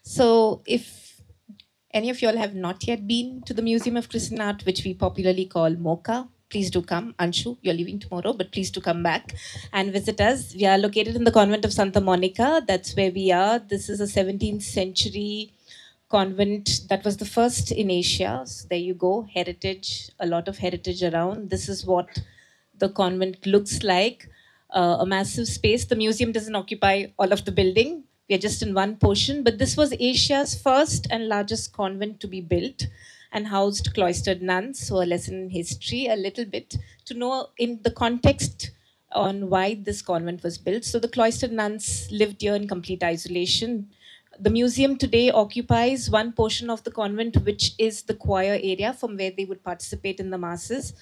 So if any of you all have not yet been to the Museum of Christian Art, which we popularly call MoCA, please do come. Anshu, you're leaving tomorrow, but please do come back and visit us. We are located in the convent of Santa Monica. That's where we are. This is a 17th century convent that was the first in Asia. So there you go, heritage, a lot of heritage around. This is what the convent looks like. A massive space. The museum doesn't occupy all of the building. We are just in one portion, but this was Asia's first and largest convent to be built and housed cloistered nuns. So a lesson in history, a little bit to know in the context on why this convent was built. So the cloistered nuns lived here in complete isolation. The museum today occupies one portion of the convent, which is the choir area from where they would participate in the masses.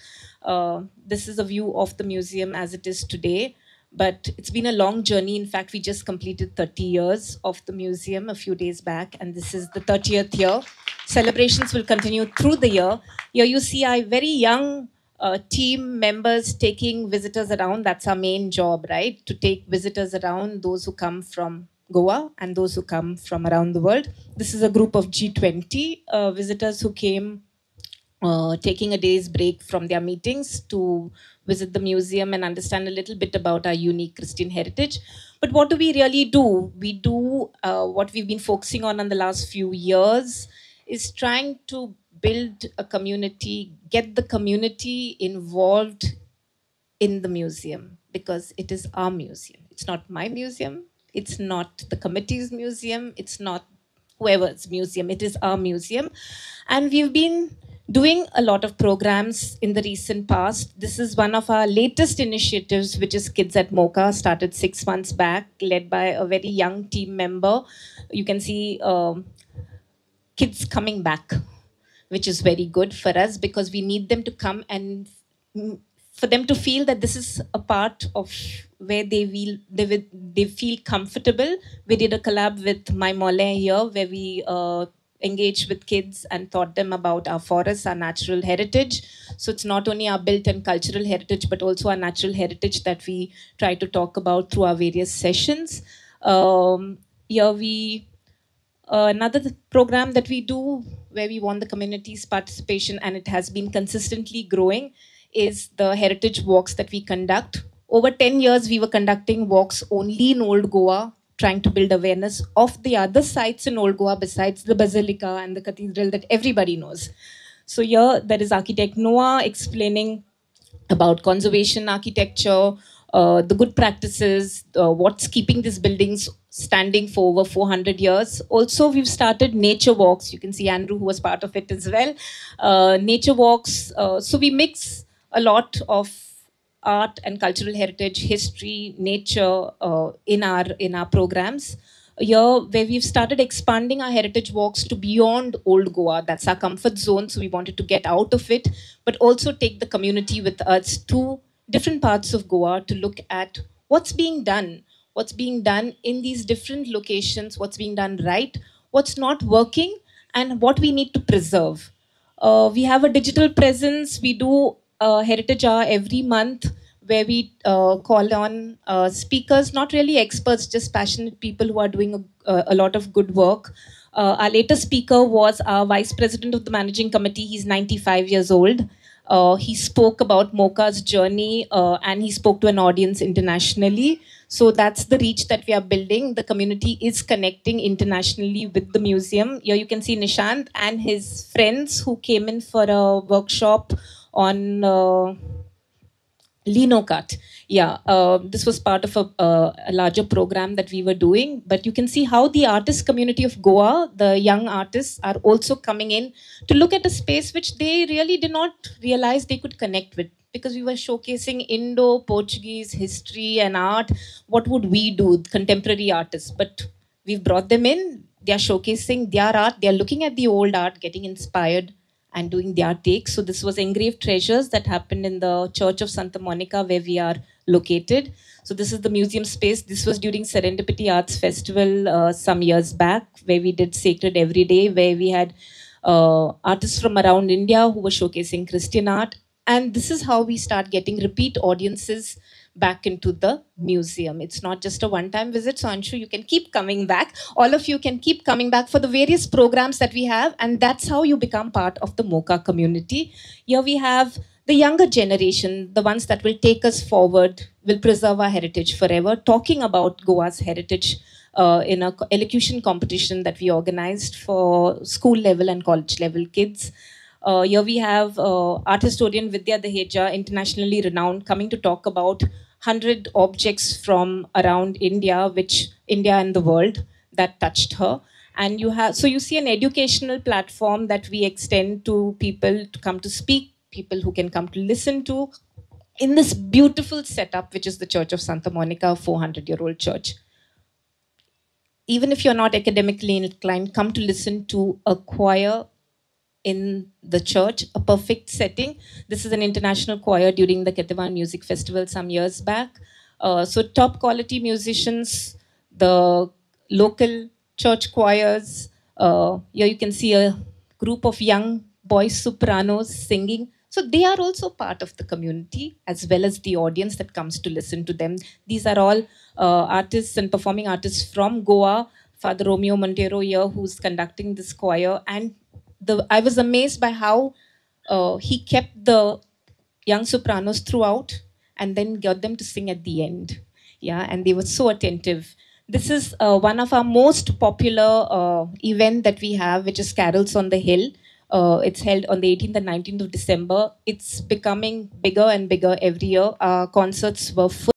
This is a view of the museum as it is today. But it's been a long journey. In fact, we just completed 30 years of the museum a few days back, and this is the 30th year. Celebrations will continue through the year. Here you see our very young team members taking visitors around. That's our main job, right? To take visitors around, those who come from Goa and those who come from around the world. This is a group of G20 visitors who came taking a day's break from their meetings to visit the museum and understand a little bit about our unique Christian heritage. But what do we really do? We do what we've been focusing on the last few years is trying to build a community, get the community involved in the museum because it is our museum. It's not my museum. It's not the committee's museum. It's not whoever's museum. It is our museum. And we've been doing a lot of programs in the recent past. This is one of our latest initiatives, which is Kids at MoCA, started 6 months back, led by a very young team member. You can see kids coming back, which is very good for us because we need them to come and for them to feel that this is a part of where they feel comfortable. We did a collab with My Mole here where we engaged with kids and taught them about our forests, our natural heritage. So it's not only our built and cultural heritage, but also our natural heritage that we try to talk about through our various sessions. Here we another program that we do where we want the community's participation, and it has been consistently growing, is the heritage walks that we conduct. Over 10 years, we were conducting walks only in Old Goa, trying to build awareness of the other sites in Old Goa besides the Basilica and the cathedral that everybody knows. So here, there is architect Noah explaining about conservation architecture, the good practices, what's keeping these buildings standing for over 400 years. Also, we've started nature walks. You can see Andrew, who was part of it as well. Nature walks. So we mix a lot of art and cultural heritage, history, nature in our programs. Here, where we've started expanding our heritage walks to beyond Old Goa. That's our comfort zone. So we wanted to get out of it, but also take the community with us to different parts of Goa to look at what's being done in these different locations, what's being done right, what's not working, and what we need to preserve. We have a digital presence. We do Heritage Hour every month where we call on speakers, not really experts, just passionate people who are doing a lot of good work. Our latest speaker was our vice president of the managing committee. He's 95 years old. He spoke about MoCA's journey and he spoke to an audience internationally. So that's the reach that we are building. The community is connecting internationally with the museum. Here you can see Nishant and his friends who came in for a workshop on Lino cut. Yeah, this was part of a larger program that we were doing. But you can see how the artist community of Goa, the young artists, are also coming in to look at a space which they really did not realize they could connect with. Because we were showcasing Indo-Portuguese history and art. What would we do, contemporary artists? But we've brought them in. They are showcasing their art. They are looking at the old art, getting inspired and doing their take. So this was Engraved Treasures that happened in the Church of Santa Monica where we are located. So this is the museum space. This was during Serendipity Arts Festival some years back where we did Sacred Every Day, where we had artists from around India who were showcasing Christian art. And this is how we start getting repeat audiences back into the museum. It's not just a one-time visit, so Anshu, you can keep coming back. All of you can keep coming back for the various programs that we have, and that's how you become part of the MoCA community. Here we have the younger generation, the ones that will take us forward, will preserve our heritage forever, talking about Goa's heritage in a elocution competition that we organized for school level and college level kids. Here we have art historian Vidya Daheja, internationally renowned, coming to talk about 100 objects from around India, which India and the world that touched her. And you see an educational platform that we extend to people to come to speak, people who can come to listen to, in this beautiful setup, which is the Church of Santa Monica, a 400-year-old church. Even if you're not academically inclined, come to listen to a choir in the church, a perfect setting. This is an international choir during the Ketevan Music Festival some years back. So top quality musicians, the local church choirs. Here you can see a group of young boys sopranos singing. So they are also part of the community as well as the audience that comes to listen to them. These are all artists and performing artists from Goa. Father Romeo Montero here, who's conducting this choir. And I was amazed by how he kept the young sopranos throughout and then got them to sing at the end. Yeah, and they were so attentive. This is one of our most popular event that we have, which is Carols on the Hill. It's held on the 18th and 19th of December. It's becoming bigger and bigger every year. Our concerts were full.